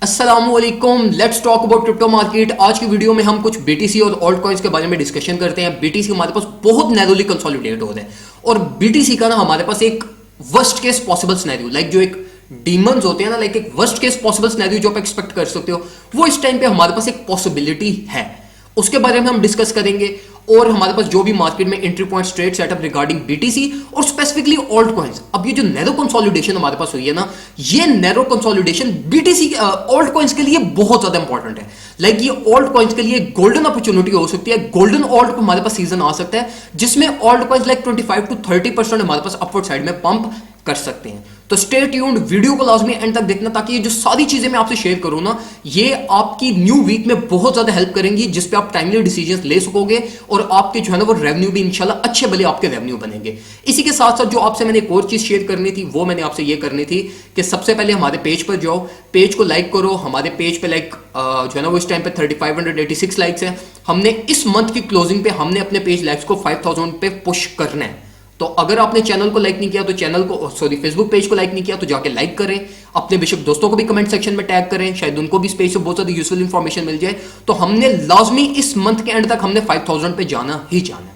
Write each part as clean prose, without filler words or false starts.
अस्सलामुअलैकुम, let's talk about crypto market. आज की वीडियो में हम कुछ बीटीसी और ऑल्ट कॉइन्स के बारे में डिस्कशन करते हैं। बीटीसी हमारे पास बहुत नैरोली कंसोलिडेट हो रहा है और बीटीसी का ना हमारे पास एक worst case possible scenario, like जो एक डीमंस होते हैं ना, लाइक एक वर्स्ट केस पॉसिबल सिनेरियो जो आप एक्सपेक्ट कर सकते हो, वो इस टाइम पे हमारे पास एक पॉसिबिलिटी है। उसके बारे में हम डिस्कस करेंगे और हमारे पास जो भी मार्केट में entry point trade setup regarding BTC और स्पेसिफिकली ऑल्ट कॉइन्स। अब ये जो नैरो कंसोलिडेशन हमारे पास हुई है ना, ये narrow consolidation BTC alt coins के लिए बहुत ज्यादा इंपॉर्टेंट है। लाइक ये ऑल्ट कॉइन्स के लिए गोल्डन अपॉर्चुनिटी हो सकती है। गोल्डन ऑल्ट हमारे पास सीजन आ सकता है जिसमें ऑल्ट कॉइन्स लाइक 25 to 30% हमारे पास अपवर्ड साइड में पंप कर सकते हैं। तो स्टे ट्यून्ड, वीडियो को लाजमी एंड तक देखना ताकि ये जो सारी चीजें मैं आपसे शेयर करूं ना, ये आपकी न्यू वीक में बहुत ज्यादा हेल्प करेंगी, जिस पे आप टाइमली डिसीजंस ले सकोगे और आपके जो है ना वो रेवेन्यू भी इंशाल्लाह अच्छे भले आपके रेवेन्यू बनेंगे। इसी के साथ साथ जो आपसे मैंने एक और चीज शेयर करनी थी, वो मैंने आपसे ये करनी थी कि सबसे पहले हमारे पेज पर जाओ, पेज को लाइक करो। हमारे पेज पे लाइक जो है ना वो इस टाइम पे 3586 लाइक्स है। हमने इस मंथ की क्लोजिंग पे हमने अपने पेज लाइक्स को 5000 पे पुश करना है। तो अगर आपने चैनल को लाइक नहीं किया तो चैनल को फेसबुक पेज को लाइक नहीं किया तो जाके लाइक करें। अपने बेशक दोस्तों को भी कमेंट सेक्शन में टैग करें, शायद उनको भी इस पेज से बहुत ज्यादा यूजफुल इंफॉर्मेशन मिल जाए। तो हमने लाजमी इस मंथ के एंड तक हमने 5000 पे जाना ही जाना है।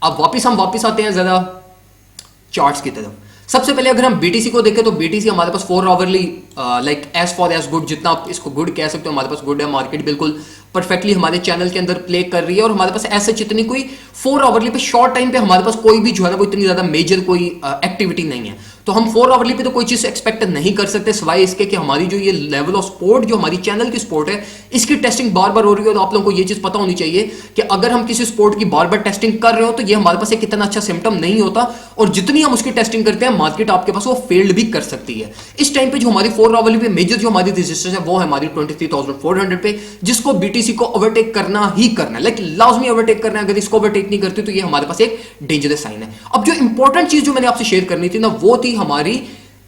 अब हम वापस आते हैं जरा चार्ट्स की तरफ। सबसे पहले अगर हम बीटीसी को देखें तो बीटीसी हमारे पास 4 hourly like as for as good, जितना आप इसको गुड कह सकते हो हमारे पास गुड है। मार्केट बिल्कुल परफेक्टली हमारे चैनल के अंदर प्ले कर रही है और हमारे पास ऐसे इतनी कोई 4 आवरली पे शॉर्ट टाइम पे हमारे पास कोई भी जो है ना वो इतनी ज्यादा मेजर कोई एक्टिविटी नहीं है। तो हम 4 आवरली पे तो कोई चीज एक्सपेक्ट नहीं कर सकते सिवाय इसके कि हमारी जो ये लेवल ऑफ सपोर्ट, जो हमारी चैनल की सपोर्ट है, इसकी टेस्टिंग बार बार हो रही है। तो आप लोगों को ये चीज पता होनी चाहिए कि अगर हम किसी सपोर्ट की बार बार टेस्टिंग कर रहे हो तो ये हमारे पास एक इतना अच्छा सिम्टम नहीं होता और जितनी हम उसकी टेस्टिंग करते हैं मार्केट आपके पास वो फेल्ड भी कर सकती है। इस टाइम पे जो हमारी 4 आवरली पे मेजर जो हमारी रेजिस्टेंस है वो है हमारी 23,400 पे, जिसको बीटीसी को ओवरटेक करना ही करना है, लाइक लाजमी ओवरटेक करना है। अगर इसको ओवरटेक नहीं करते तो ये हमारे पास एक डेंजरस साइन है। अब जो इंपॉर्टेंट चीज जो मैंने आपसे शेयर करनी थी ना, वो थी हमारी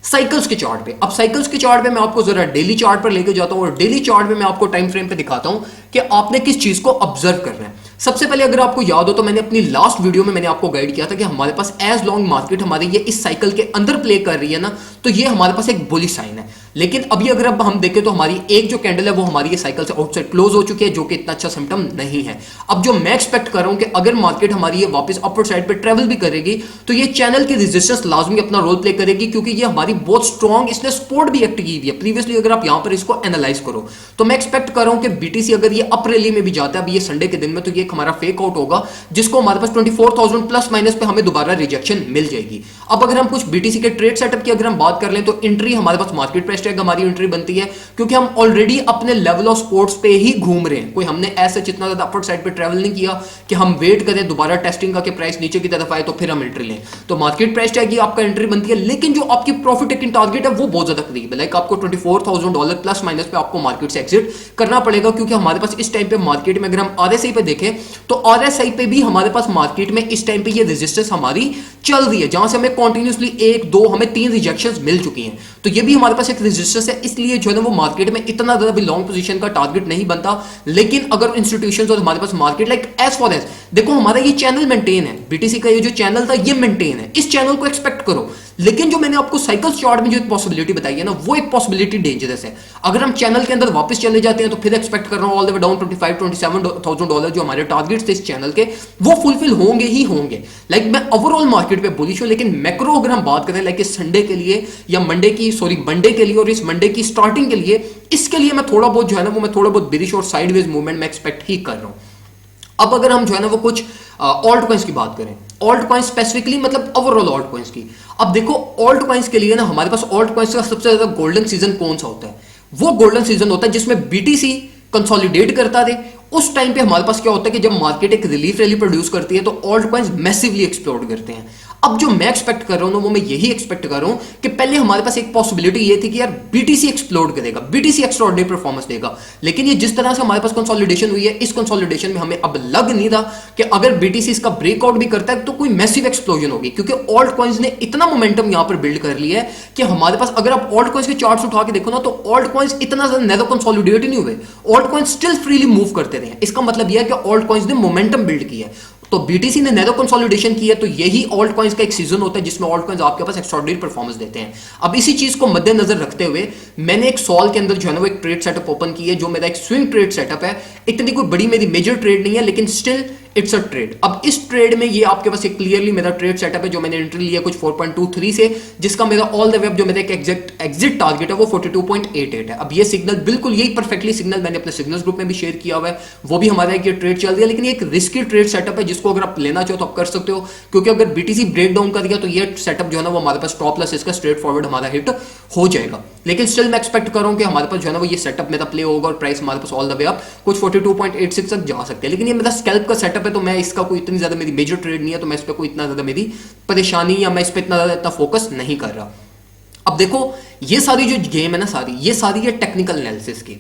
साइकिल्स के चार्ट पे। अब साइकिल्स के चार्ट पे मैं आपको जरा डेली चार्ट पर लेके जाता हूं और डेली चार्ट पे मैं आपको टाइम फ्रेम पे दिखाता हूं कि आपने किस चीज को ऑब्जर्व करना है। सबसे पहले अगर आपको याद हो तो मैंने अपनी लास्ट वीडियो में मैंने आपको गाइड किया था कि हमारे पास एज लॉन्ग मार्केट हमारी ये इस साइकिल के अंदर प्ले कर रही है ना, तो ये हमारे पास एक बुलिश साइन है। लेकिन अभी अगर अब हम देखें तो हमारी एक जो कैंडल है वो हमारी ये साइकिल से आउटसाइड क्लोज हो चुकी है, जो कि इतना अच्छा सिम्टम नहीं है। अब जो मैं एक्सपेक्ट कर रहा हूं कि अगर मार्केट हमारी ये वापस अपवर्ड साइड पे ट्रेवल भी करेगी तो ये चैनल की रेजिस्टेंस लाजमी अपना रोल प्ले करेगी, क्योंकि ये हमारी बहुत स्ट्रॉन्ग इसने सपोर्ट भी एक्ट की हुई है प्रीवियसली। अगर आप यहां पर इसको एनालाइज करो तो मैं एक्सपेक्ट कर रहा हूं कि बीटीसी अगर ये अप रैली में भी जाता है अभी ये संडे के दिन में, तो ये हमारा फेक आउट होगा, जिसको हमारे पास 24,000 प्लस माइनस पे हमें दोबारा रिजेक्शन मिल जाएगी। अब अगर हम कुछ बीटीसी के ट्रेड सेटअप की अगर हम बात कर लें तो एंट्री हमारे पास मार्केट प्राइस टैग हमारी एंट्री बनती है, क्योंकि हम ऑलरेडी अपने लेवल ऑफ सपोर्ट्स पे ही घूम रहे हैं। कोई हमने ऐसे जितना ज्यादा अपवर्ड साइड पे ट्रैवल नहीं किया कि हम वेट करें दोबारा टेस्टिंग का कि प्राइस नीचे की तरफ आए तो फिर हम एंट्री लें। तो मार्केट प्राइस टैग ही आपका एंट्री बनती है, लेकिन जो आपकी प्रॉफिट टेकिंग टारगेट है वो बहुत ज्यादा करीब है। लाइक आपको $24,000 प्लस माइनस पे आपको मार्केट से एग्जिट करना पड़ेगा, क्योंकि हमारे पास इस टाइम पे मार्केट में अगर हम आरएसआई पे देखें तो आरएसआई पे भी हमारे पास मार्केट में इस टाइम पे ये रेजिस्टेंस हमारी चल रही है, जहां से हमें कंटिन्यूअसली 1 2 हमें 3 रिजेक्शंस मिल चुकी हैं। तो ये भी हमारे पास एक रेजिस्टेंस है, इसलिए जो है ना वो मार्केट में इतना ज्यादा भी लॉन्ग पोजीशन का टारगेट नहीं बनता। लेकिन अगर इंस्टीट्यूशंस और हमारे पास market like as for age देखो हमारा ये चैनल मेंटेन है, बीटीसी का ये जो चैनल था ये मेंटेन है, इस चैनल को एक्सपेक्ट करो। लेकिन जो मैंने आपको साइकिल चार्ट में जो एक पॉसिबिलिटी बताई है ना, वो एक पॉसिबिलिटी डेंजरस है। अगर हम चैनल के अंदर वापस चले जाते हैं तो फिर एक्सपेक्ट कर रहा हूं ऑल द वे डाउन $27,000 जो हमारे टारगेट्स थे इस चैनल के वो फुलफिल होंगे ही होंगे। लाइक मैं ओवरऑल मार्केट पे बुलिश हूं, लेकिन मैक्रो अगर हम बात करें लाइक इस संडे के लिए या मंडे के लिए और इस मंडे की स्टार्टिंग के लिए, इसके लिए मैं थोड़ा बहुत जो है ना वो मैं थोड़ा बहुत बिरिश और साइडवेज मूवमेंट में एक्सपेक्ट ही कर रहा हूं। अब अगर हम जो है ना वो कुछ ऑल्ट कॉइन्स की बात करें, ऑल्ट कॉइन्स स्पेसिफिकली मतलब ओवरऑल ऑल्ट कॉइन्स की। अब देखो ऑल्ट कॉइन्स के लिए ना हमारे पास ऑल्ट कॉइन्स का सबसे ज्यादा गोल्डन सीजन कौन सा होता है? वो गोल्डन सीजन होता है जिसमें बीटीसी कंसोलिडेट करता रहे। उस टाइम पे हमारे पास क्या होता है कि जब मार्केट एक रिलीफ रैली प्रोड्यूस करती है तो ऑल्ट कॉइन्स मैसिवली एक्सप्लोड करते हैं। अब जो मैं एक्सपेक्ट कर रहा हूं ना वो मैं यही एक्सपेक्ट कर रहा हूं कि पहले हमारे पास एक पॉसिबिलिटी ये थी कि यार बीटीसी एक्सप्लोड करेगा, बीटीसी एक्स्ट्राऑर्डिनरी परफॉर्मेंस देगा। लेकिन ये जिस तरह से हमारे पास कंसोलिडेशन हुई है, इस कंसोलिडेशन में हमें अब लग नहीं रहा कि अगर बीटीसी इसका ब्रेकआउट भी करता है तो कोई मैसिव एक्सप्लोजन होगी, क्योंकि ऑल्ट कॉइन्स ने इतना मोमेंटम यहां पर बिल्ड कर लिया है कि हमारे पास अगर आप ऑल्ट कॉइन्स के चार्ट्स उठा के देखो ना तो ऑल्ट कॉइन्स इतना ज्यादा नैरो कंसोलिडेट नहीं हुए, alt coins still freely move करते रहे। इसका मतलब यह है कि ऑल्ट कॉइन्स ने मोमेंटम बिल्ड किया है। तो बीटीसी ने नैरो कंसोलिडेशन की है, तो यही ऑल्ट कॉइंस का एक सीजन होता है जिसमें ऑल्ट कॉइंस आपके पास एक्स्ट्राऑर्डिनरी परफॉर्मेंस देते हैं। अब इसी चीज को मद्देनजर रखते हुए मैंने एक सॉल के अंदर जो है ना वो एक ट्रेड सेटअप ओपन की है, जो मेरा एक स्विंग ट्रेड सेटअप है। इतनी कोई बड़ी मेरी मेजर ट्रेड नहीं है, लेकिन स्टिल इट्स अ ट्रेड। अब इस ट्रेड में ये आपके पास एक क्लियरली मेरा ट्रेड सेटअप है, जो मैंने एंट्री लिया कुछ 4.23 से, जिसका मेरा ऑल द वे जो मेरा एक एग्जिट टारगेट है वो 42.88 है। अब ये सिग्नल बिल्कुल यही परफेक्टली सिग्नल मैंने अपने सिग्नल्स ग्रुप में भी शेयर किया हुआ है, वो भी हमारा एक ये ट्रेड चल रही है। लेकिन ये एक रिस्की ट्रेड सेटअप है जिसको अगर आप लेना चाहो तो आप कर सकते हो, क्योंकि अगर बीटीसी ब्रेक डाउन कर गया तो ये सेटअप जो है ना वो हमारे पास टॉप प्लस इसका स्ट्रेट फॉरवर्ड हमारा हिट हो जाएगा। लेकिन स्टिल मैं एक्सपेक्ट कर रहा हूं कि हमारे पास जो है ना वो ये सेटअप मेरा प्ले होगा और प्राइस हमारे पास ऑल द वे अप कुछ 42.86 तक जा सकते हैं। लेकिन ये मेरा स्कैल्प का सेटअप है, तो मैं इसका कोई इतनी ज्यादा मेरी मेजर ट्रेड नहीं है, तो मैं इस पर कोई इतना ज्यादा मेरी परेशानी या मैं इस पर इतना ज्यादा इतना फोकस नहीं कर रहा। अब देखो ये सारी जो गेम है ना ये सारी है टेक्निकल एनालिसिस की।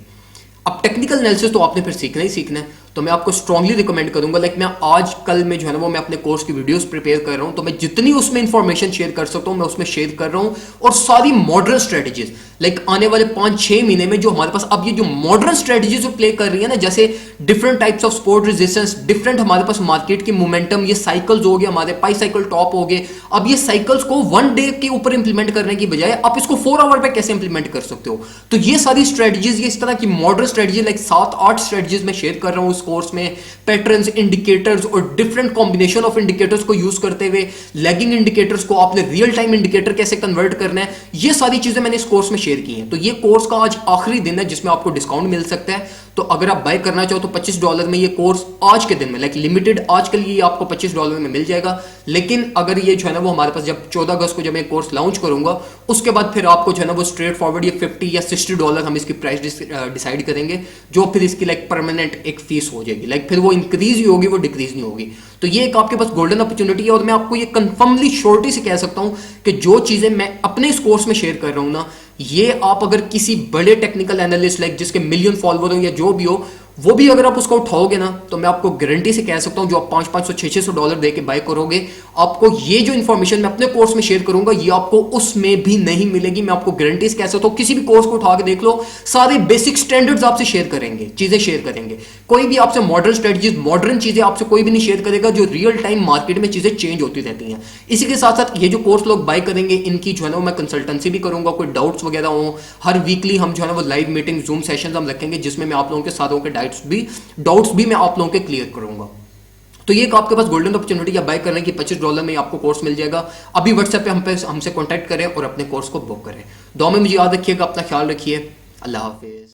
अब टेक्निकल एनालिसिस तो आपने फिर सीखना ही सीखना है, तो मैं आपको स्ट्रांगली रिकमेंड करूंगा। लाइक मैं आज कल में जो है ना वो मैं अपने कोर्स की वीडियोस प्रिपेयर कर रहा हूं, तो मैं जितनी उसमें इंफॉर्मेशन शेयर कर सकता हूं मैं उसमें शेयर कर रहा हूं। और सारी मॉडर्न स्ट्रेटेजीज लाइक आने वाले 5-6 महीने में जो हमारे पास अब ये जो मॉडर्न स्ट्रेटेजीज जो प्ले कर रही है ना, जैसे different types of support resistance, different हमारे पास मार्केट की मोमेंटम, ये साइकिल्स हो गए हमारे पाई साइकिल टॉप हो गए। अब ये साइकिल्स को 1 डे के ऊपर इंप्लीमेंट करने की बजाय आप इसको 4 आवर पे कैसे इंप्लीमेंट कर सकते हो। तो ये सारी स्ट्रेटेजीज, ये इस तरह की मॉडर्न स्ट्रेटेजी लाइक 7-8 स्ट्रेटेजीज मैं शेयर कर रहा हूं इस कोर्स में। पैटर्न्स, इंडिकेटर्स और डिफरेंट कॉम्बिनेशन ऑफ इंडिकेटर्स को यूज करते हुए लैगिंग इंडिकेटर्स को आपने रियल टाइम इंडिकेटर कैसे कन्वर्ट करना है, ये सारी चीजें मैंने इस कोर्स में शेयर की हैं। तो ये कोर्स का आज आखिरी दिन है जिसमें आपको डिस्काउंट मिल सकता है। तो अगर आप बाय करना चाहो तो $25 में ये कोर्स आज के दिन में लाइक लिमिटेड आज के लिए आपको $25 में मिल जाएगा। लेकिन अगर ये जो है ना वो हमारे पास जब 14 अगस्त को जब मैं कोर्स लॉन्च करूंगा उसके बाद फिर आपको जो है ना वो स्ट्रेट फॉरवर्ड ये $50 या $60 हम इसकी प्राइस डिसाइड करेंगे, जो फिर इसकी लाइक परमानेंट एक फीस हो जाएगी। लाइक फिर वो इंक्रीज ही होगी, वो डिक्रीज नहीं होगी। तो ये एक आपके पास गोल्डन अपॉर्चुनिटी है। और मैं आपको ये कंफर्मली श्योरिटी से कह सकता हूं कि जो चीजें मैं अपने इस कोर्स में शेयर कर रहा हूं ना, ये आप अगर किसी बड़े टेक्निकल एनालिस्ट लाइक जिसके मिलियन फॉलोअर हो या जो भी हो, वो भी अगर आप उसको उठाओगे ना, तो मैं आपको गारंटी से कह सकता हूं जो आप $500, $600 दे के बाय करोगे, आपको ये जो इंफॉर्मेशन मैं अपने कोर्स में शेयर करूंगा ये आपको उसमें भी नहीं मिलेगी। मैं आपको गारंटी से कह सकता हूं, किसी भी कोर्स को उठा के देख लो, सारे बेसिक स्टैंडर्ड्स आपसे शेयर करेंगे, चीजें शेयर करेंगे। कोई भी आपसे मॉडर्न स्ट्रेटजीज, मॉडर्न चीजें आपसे कोई भी नहीं शेयर करेगा, जो रियल टाइम मार्केट में चीजें चेंज होती रहती हैं। इसी के साथ साथ ये जो कोर्स लोग बाय करेंगे इनकी जो है ना मैं कंसल्टेंसी भी करूंगा, कोई डाउट्स वगैरह हो, हर वीकली हम जो है ना वो लाइव मीटिंग जूम सेशन हम रखेंगे जिसमें मैं आप लोगों के सारों के डाउट्स भी मैं आप लोगों के क्लियर करूंगा। तो ये एक आपके पास गोल्डन अपॉर्चुनिटी या बाय करने की $25 में आपको कोर्स मिल जाएगा। अभी व्हाट्सएप पे हमसे कांटेक्ट करें और अपने कोर्स को बुक करें। दुआ में मुझे याद रखिएगा, अपना ख्याल रखिए। अल्लाह हाफिज।